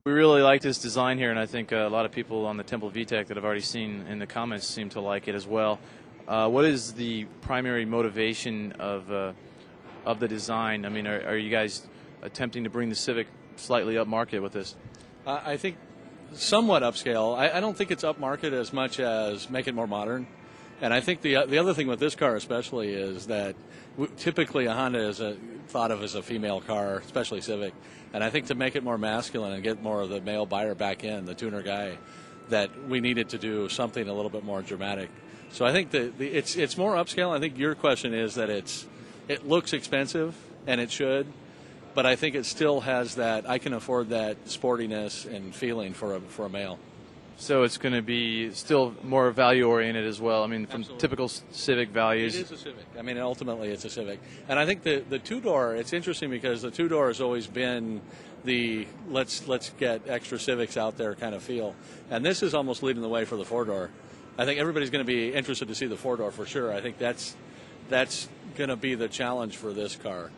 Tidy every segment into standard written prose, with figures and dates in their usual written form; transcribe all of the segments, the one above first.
We really like this design here, and I think a lot of people on the Temple VTEC that I've already seen in the comments seem to like it as well. What is the primary motivation of the design? I mean, are you guys attempting to bring the Civic slightly upmarket with this? I think somewhat upscale. I don't think it's upmarket as much as make it more modern. And I think the other thing with this car especially is that typically a Honda is thought of as a female car, especially Civic. And I think to make it more masculine and get more of the male buyer back in, the tuner guy, that we needed to do something a little bit more dramatic. So I think that it's more upscale. I think your question is that it looks expensive, and it should, but I think it still has that, I can afford that sportiness and feeling for a male. So it's going to be still more value-oriented as well. I mean, from Absolutely. Typical Civic values. It is a Civic. I mean, ultimately it's a Civic. And I think the two-door, it's interesting because the two-door has always been the let's get extra Civics out there kind of feel. And this is almost leading the way for the four-door. I think everybody's going to be interested to see the four-door for sure. I think that's going to be the challenge for this car.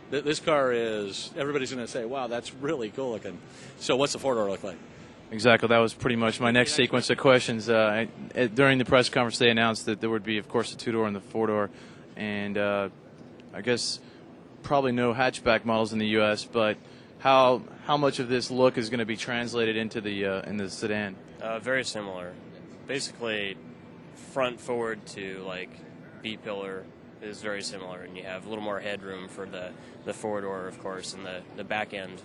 This car is, everybody's going to say, wow, that's really cool looking. So what's the four-door look like? Exactly. That was pretty much my next sequence of questions. During the press conference, they announced that there would be, of course, the two-door and the four-door, and I guess probably no hatchback models in the U.S. But how much of this look is going to be translated into the in the sedan? Very similar. Basically, front forward to like B pillar is very similar, and you have a little more headroom for the four-door, of course, and the back end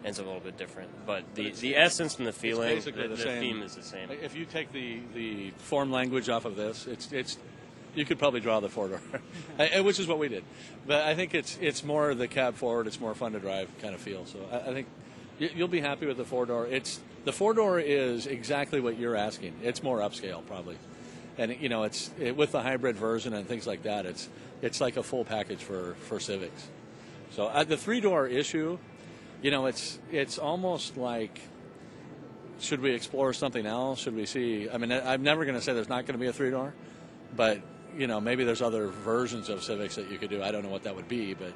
ends up a little bit different. But the essence and the feeling, the theme is the same. If you take the form language off of this, it's you could probably draw the four-door, which is what we did. But I think it's more the cab forward, it's more fun to drive kind of feel. So I think you'll be happy with the four-door. The four-door is exactly what you're asking. It's more upscale probably. And you know, with the hybrid version and things like that, it's like a full package for Civics. So the three-door issue, you know, it's almost like, should we explore something else? Should we see? I mean, I'm never going to say there's not going to be a three-door, but you know, maybe there's other versions of Civics that you could do. I don't know what that would be, but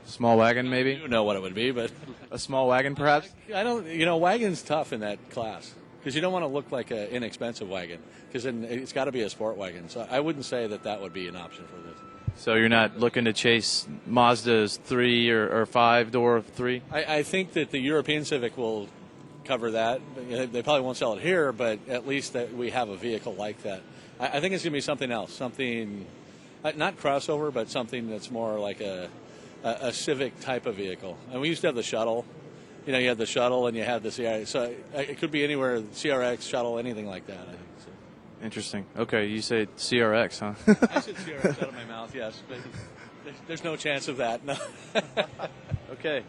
Small wagon, maybe? you know what it would be, but A small wagon, perhaps? I don't. You know, wagon's tough in that class because you don't want to look like an inexpensive wagon because then it's got to be a sport wagon. So I wouldn't say that would be an option for this. So you're not looking to chase Mazda's 3 or 5-door 3? I think that the European Civic will cover that. They probably won't sell it here, but at least that we have a vehicle like that. I think it's going to be something else, something not crossover, but something that's more like a Civic type of vehicle. And we used to have the shuttle. You know, you had the shuttle and you had the CRX. So it could be anywhere, CRX, shuttle, anything like that, I think. So. Interesting. Okay, you say CRX, huh? I said CRX out of my mouth, yes. But there's no chance of that, no. Okay.